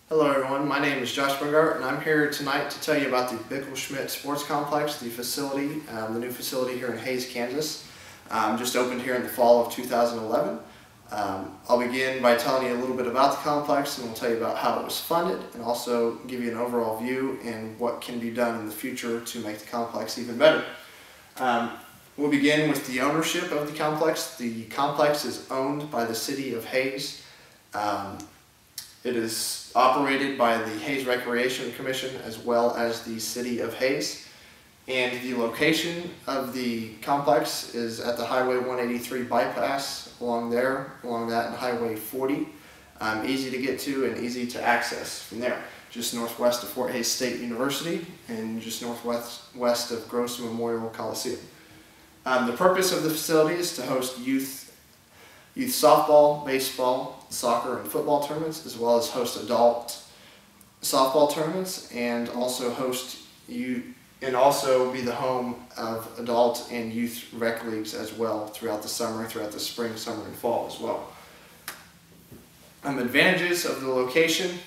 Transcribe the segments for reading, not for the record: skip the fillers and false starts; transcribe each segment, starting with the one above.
Hello everyone, my name is Josh Brungardt and I'm here tonight to tell you about the Bickle Schmidt Sports Complex, the facility, the new facility here in Hays, Kansas. Just opened here in the fall of 2011. I'll begin by telling you a little bit about the complex, and we'll tell you about how it was funded and also give you an overall view and what can be done in the future to make the complex even better. We'll begin with the ownership of the complex. The complex is owned by the city of Hays. It is operated by the Hays Recreation Commission as well as the City of Hays. And the location of the complex is at the Highway 183 bypass along that and Highway 40. Easy to get to and easy to access from there. Just northwest of Fort Hays State University and just northwest of Gross Memorial Coliseum. The purpose of the facility is to host youth softball, baseball, soccer, and football tournaments, as well as host adult softball tournaments, and also be the home of adult and youth rec leagues as well throughout the spring, summer, and fall as well. Advantages of the location: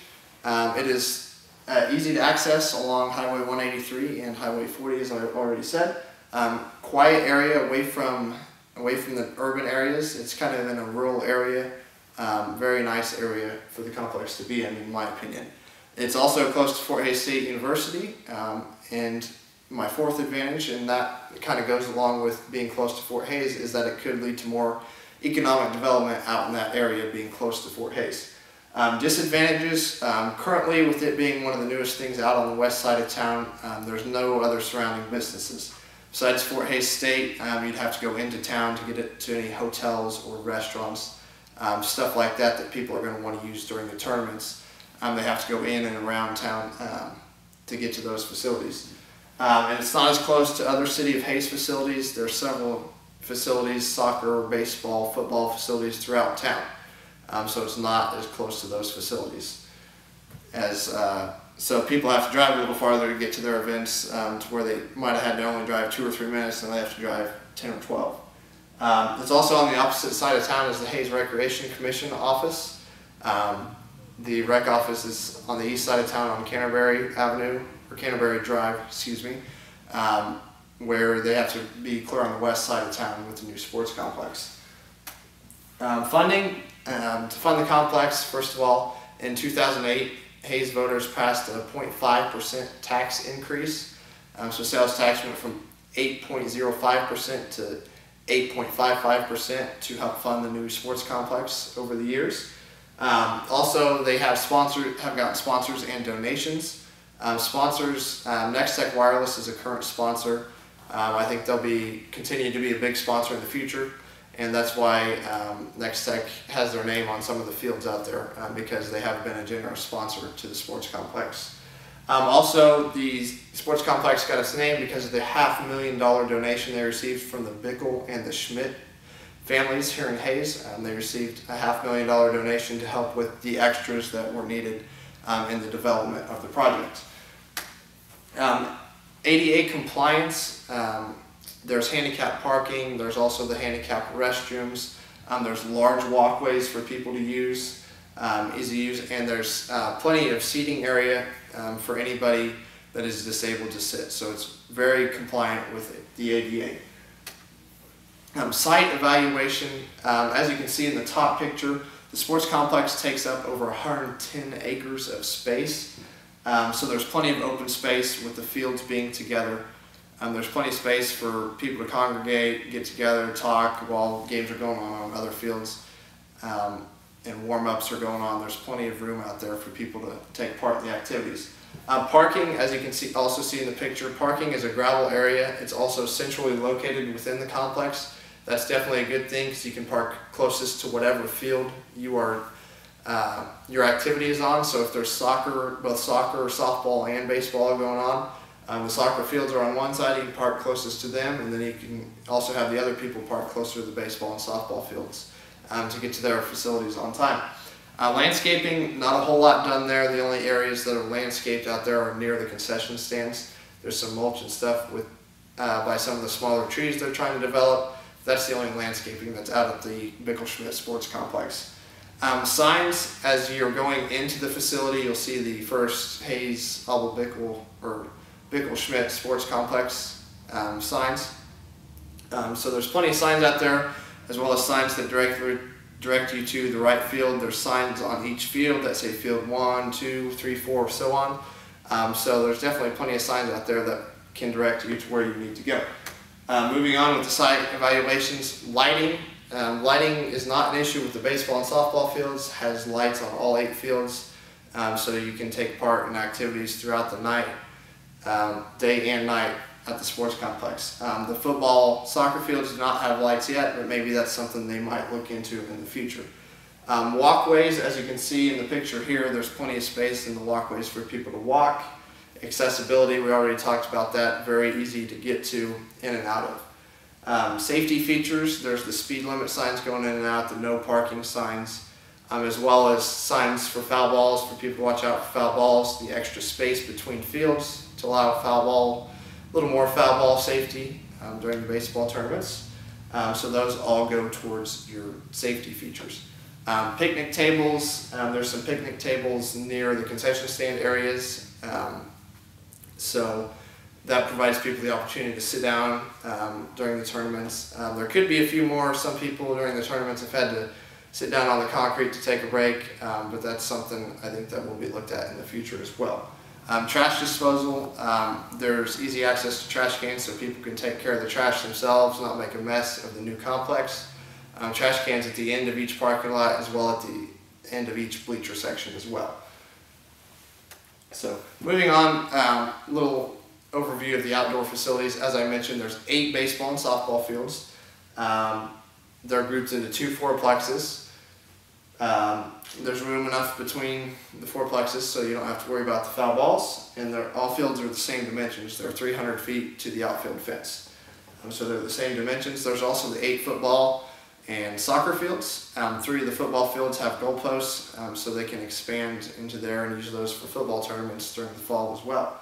it is easy to access along Highway 183 and Highway 40, as I already said. Quiet area away from the urban areas. It's kind of in a rural area. Very nice area for the complex to be in my opinion. It's also close to Fort Hays State University, and my fourth advantage, and that kind of goes along with being close to Fort Hays, is that it could lead to more economic development out in that area, being close to Fort Hays. Disadvantages: currently, with it being one of the newest things out on the west side of town, there's no other surrounding businesses. Besides Fort Hays State, you'd have to go into town to get it to any hotels or restaurants, stuff like that people are going to want to use during the tournaments. They have to go in and around town to get to those facilities. And it's not as close to other City of Hays facilities. There are several facilities, soccer, baseball, football facilities throughout town. So it's not as close to those facilities. So people have to drive a little farther to get to their events, to where they might have had to only drive 2 or 3 minutes, and they have to drive 10 or 12. It's also on the opposite side of town as the Hays Recreation Commission office. The rec office is on the east side of town on Canterbury Drive, where they have to be clear on the west side of town with the new sports complex. Funding: to fund the complex, first of all, in 2008, Hays voters passed a 0.5% tax increase. So sales tax went from 8.05% to 8.55% to help fund the new sports complex over the years. Also, they have gotten sponsors and donations. Sponsors: Next Tech Wireless is a current sponsor. I think they'll continue to be a big sponsor in the future, and that's why Next Tech has their name on some of the fields out there, because they have been a generous sponsor to the sports complex. Also, the sports complex got its name because of the $500,000 donation they received from the Bickle and the Schmidt families here in Hays. They received a $500,000 donation to help with the extras that were needed in the development of the project. ADA compliance: there's handicap parking, there's also the handicap restrooms, there's large walkways for people to use, easy to use, and there's plenty of seating area for anybody that is disabled to sit. So it's very compliant with the ADA. Site evaluation: as you can see in the top picture, the sports complex takes up over 110 acres of space. So there's plenty of open space with the fields being together. There's plenty of space for people to congregate, get together, talk while games are going on other fields, and warm-ups are going on. There's plenty of room out there for people to take part in the activities. Parking, as you can also see in the picture, parking is a gravel area. It's also centrally located within the complex. That's definitely a good thing, because you can park closest to whatever field your activity is on. So if there's both soccer, softball, and baseball going on, the soccer fields are on one side, you can park closest to them, and then you can also have the other people park closer to the baseball and softball fields to get to their facilities on time. Landscaping: not a whole lot done there. The only areas that are landscaped out there are near the concession stands. There's some mulch and stuff by some of the smaller trees they're trying to develop. That's the only landscaping that's out at the Bickle Schmidt Sports Complex. Signs, as you're going into the facility, you'll see the first Hayes Bickle or Bickle Schmidt Sports Complex signs. So there's plenty of signs out there, as well as signs that direct you to the right field. There's signs on each field that say field 1, 2, 3, 4, so on. So there's definitely plenty of signs out there that can direct you to where you need to go. Moving on with the site evaluations, lighting. Lighting is not an issue with the baseball and softball fields, has lights on all 8 fields, so you can take part in activities throughout the night, day and night at the sports complex. The football, soccer fields do not have lights yet, but maybe that's something they might look into in the future. Walkways, as you can see in the picture here, there's plenty of space in the walkways for people to walk. Accessibility, we already talked about that, very easy to get to in and out of. Safety features, there's the speed limit signs going in and out, the no parking signs, as well as signs for foul balls, for people to watch out for foul balls, the extra space between fields to allow a little more foul ball safety during the baseball tournaments. So those all go towards your safety features. Picnic tables, there's some picnic tables near the concession stand areas. So that provides people the opportunity to sit down during the tournaments. There could be a few more. Some people during the tournaments have had to sit down on the concrete to take a break, but that's something I think that will be looked at in the future as well. Trash disposal, there's easy access to trash cans so people can take care of the trash themselves, not make a mess of the new complex. Trash cans at the end of each parking lot as well at the end of each bleacher section as well. So moving on, a little overview of the outdoor facilities. As I mentioned, there's 8 baseball and softball fields. They're grouped into 2 fourplexes. There's room enough between the fourplexes so you don't have to worry about the foul balls, and all fields are the same dimensions. They're 300 feet to the outfield fence. So they're the same dimensions. There's also the 8 football and soccer fields. 3 of the football fields have goalposts, so they can expand into there and use those for football tournaments during the fall as well.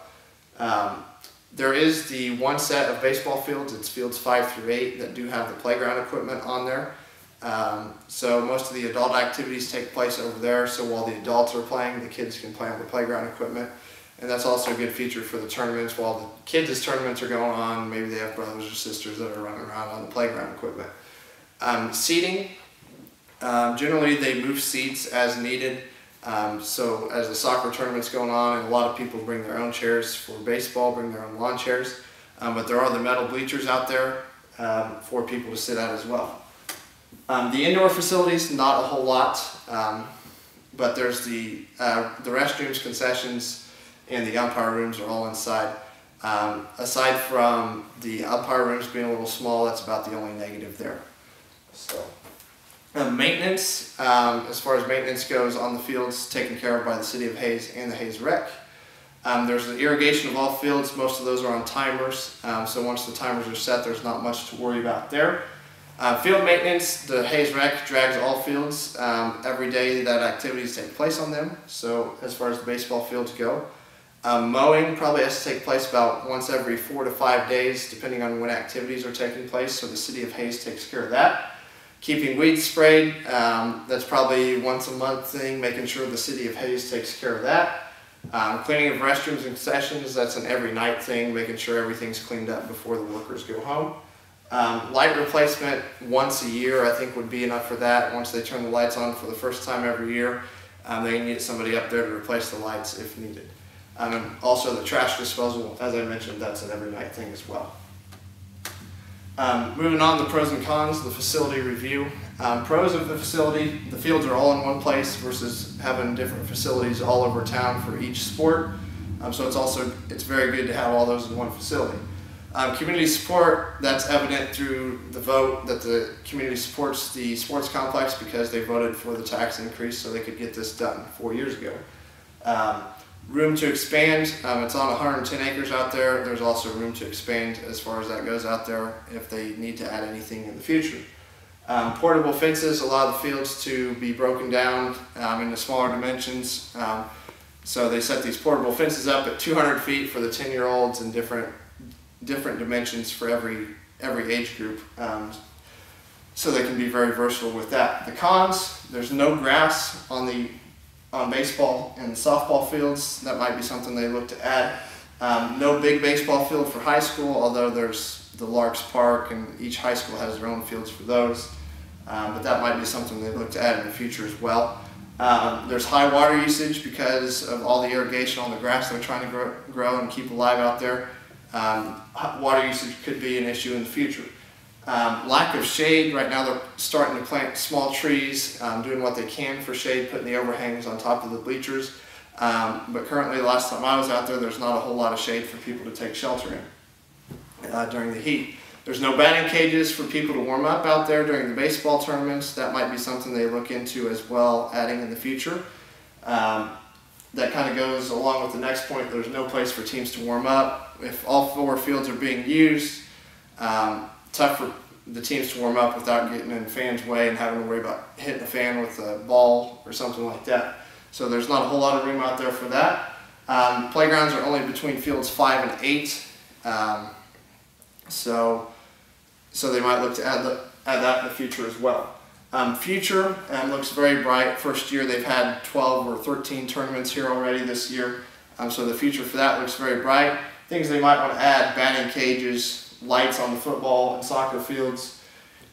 There is the one set of baseball fields, it's fields 5 through 8, that do have the playground equipment on there. So most of the adult activities take place over there, so while the adults are playing, the kids can play on the playground equipment. And that's also a good feature for the tournaments. While the kids' tournaments are going on, maybe they have brothers or sisters that are running around on the playground equipment. Seating, generally they move seats as needed. So as the soccer tournament's going on, and a lot of people bring their own chairs for baseball, bring their own lawn chairs, but there are the metal bleachers out there for people to sit at as well. The indoor facilities, not a whole lot, but there's the restrooms, concessions, and the umpire rooms are all inside. Aside from the umpire rooms being a little small, that's about the only negative there. So. Maintenance, as far as maintenance goes on the fields, taken care of by the City of Hayes and the Hayes Rec. There's the irrigation of all fields. Most of those are on timers, so once the timers are set, there's not much to worry about there. Field maintenance, the Hayes Rec drags all fields every day that activities take place on them, so as far as the baseball fields go. Mowing probably has to take place about once every 4 to 5 days, depending on when activities are taking place, so the City of Hayes takes care of that. Keeping weeds sprayed, that's probably once a month thing, making sure the City of Hayes takes care of that. Cleaning of restrooms and concessions, that's an every night thing, making sure everything's cleaned up before the workers go home. Light replacement once a year I think would be enough for that. Once they turn the lights on for the first time every year, they need somebody up there to replace the lights if needed. And also the trash disposal, as I mentioned, that's an every night thing as well. Moving on to the pros and cons, the facility review. Pros of the facility, the fields are all in one place versus having different facilities all over town for each sport. So it's very good to have all those in one facility. Community support, that's evident through the vote that the community supports the sports complex because they voted for the tax increase so they could get this done 4 years ago. Room to expand, it's on 110 acres out there. There's also room to expand as far as that goes out there if they need to add anything in the future. Portable fences allow the fields to be broken down into smaller dimensions. So they set these portable fences up at 200 feet for the 10-year-olds and different dimensions for every age group. so they can be very versatile with that. The cons: there's no grass on baseball and softball fields. That might be something they look to add. No big baseball field for high school, although there's the Larks Park and each high school has their own fields for those. But that might be something they look to add in the future as well. There's high water usage because of all the irrigation on the grass they're trying to grow and keep alive out there. Water usage could be an issue in the future. Lack of shade. Right now they're starting to plant small trees, doing what they can for shade, putting the overhangs on top of the bleachers. But currently, the last time I was out there, there's not a whole lot of shade for people to take shelter in during the heat. There's no batting cages for people to warm up out there during the baseball tournaments. That might be something they look into as well, adding in the future. That kind of goes along with the next point. There's no place for teams to warm up. If all 4 fields are being used, tough for the teams to warm up without getting in the fan's way and having to worry about hitting a fan with a ball or something like that. So there's not a whole lot of room out there for that. Playgrounds are only between fields 5 and 8. So they might look to add that in the future as well. Future looks very bright. First year they've had 12 or 13 tournaments here already this year. So the future for that looks very bright. Things they might want to add: batting cages, lights on the football and soccer fields,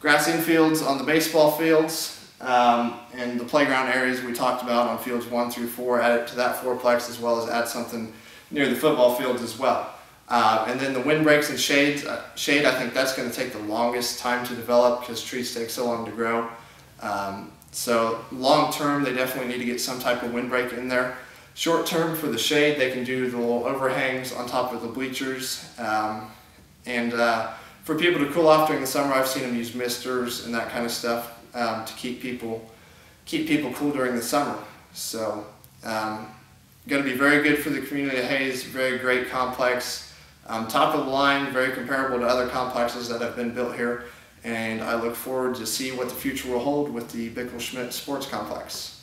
grass infields on the baseball fields, and the playground areas we talked about on fields 1 through 4, add it to that fourplex, as well as add something near the football fields as well. And then the windbreaks and shade, I think that's going to take the longest time to develop because trees take so long to grow. So long term, they definitely need to get some type of windbreak in there. Short term, for the shade, they can do the little overhangs on top of the bleachers. For people to cool off during the summer, I've seen them use misters and that kind of stuff to keep people cool during the summer. So going to be very good for the community of Hays. Very great complex, top of the line, very comparable to other complexes that have been built here. And I look forward to see what the future will hold with the Bickle Schmidt Sports Complex.